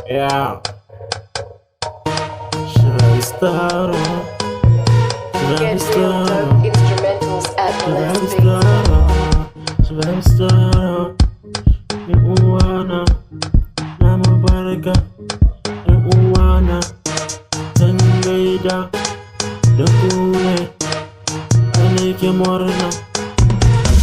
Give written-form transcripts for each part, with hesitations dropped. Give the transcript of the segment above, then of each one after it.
Yeah. Should I start on? Should I Get real start dope on? instrumentals at Should I Molest Beats. start on? Should I start on? Uwana na mabaraka, uwana tangaida da kune anake murna.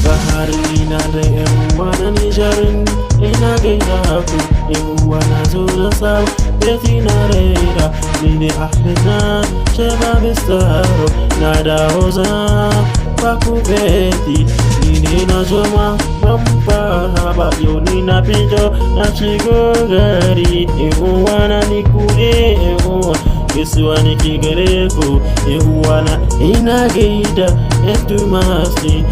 Alfahari na da yan uwana Nijarin ina gaida ku, yan uwana zo da sabo beti na raida. Ni ne Ahmed na Shabab Staro na dawo za baku beti. Ni ne na zoma bamba haba yau ni na fito na shigo gari. Yan uwana ni ku ne yan uwa, gaisuwa nake gare ku yan uwana. Ina gaida yan Tumasi,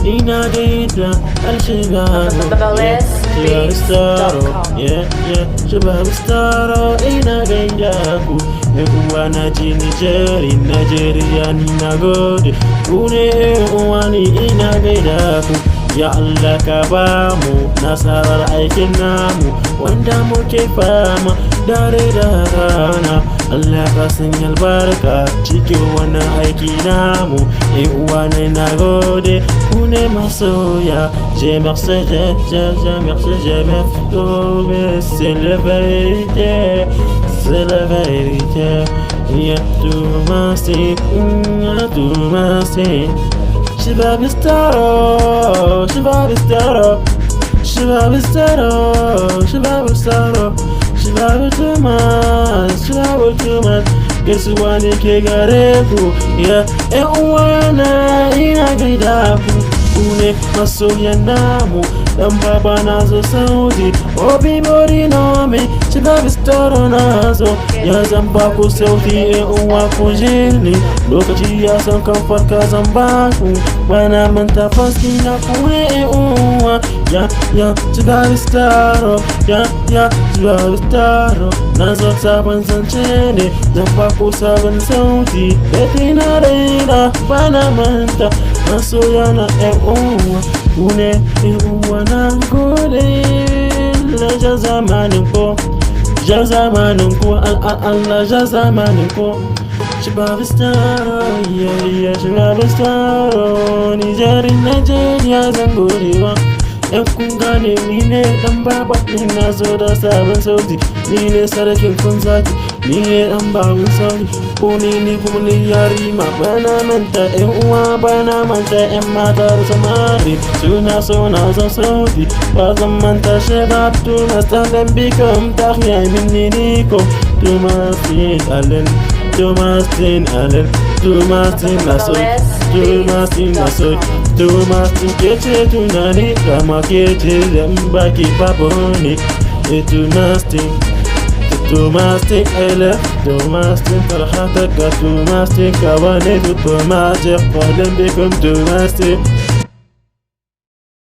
ina gaida Al-Shabab, Shabab Staro, Shabab Staro. Ina gaida ku yan uwana ji Nigeria ni na gode. Ku ne yan uwa ni ina gaida ku. Ya Allah ka ba mu nasarar aikin namu wanda muke fama dare da rana. Allah ka sanya albarka cikin wannan aiki namu. Uwa ne na gode, ku ne masoya. Je merci, je merci, oh mais c'est la vérité, c'est la vérité. Ya Tumasi, ya Tumasi. Shabab Staro, Shabab Staro, Shabab Staro, Shabab Staro, Shabab Tumas, gaisuwa nake gare ku, ya ƴan uwana ina gaida ku. Ku ne masoyan namu, dan baba na zo Saudi, Obi Bori na me, Shabab Staro na zo. Ya zan ba ku sauti ƴan uwa ku je ni, lokaci ya san kan farka zan ba ku. Bana manta faski na ku ne ƴan uwa. Ya Shabab Staro, ya Shabab Staro. Na zo sabon zance ne, zan ba ku sabon sauti. Beti na raina bana manta masoya na ƴan uwa. Ku ne ƴan uwa na gode. Ja zamanin ko, ja zamanin ko, Allah ja zamanin ko. Shabab Staro, Shabab Staro. Nigeria zan godewa. Yan kun gane ni ne dan baba, ni na zo da sabon sauti. Ni ne sarkin kun zaki, ni ne dan babun sauti. Ko ni kuma ni yarima. Bana manta yan uwa, bana manta yan mata da samari. Suna so na zan sauti, ba zan manta Shabab Tumas. Talent become tahiya minni niko. Tumasin Allen, Tumasin Allen, Tumasin Nasoy, Tumasin Nasoy, Tumasin kece tunani kama kece zamba ki baboni. Tumasin elef, Tumasin farhataka, Tumasin kawane, Tumasin qadam bikum Tumasin.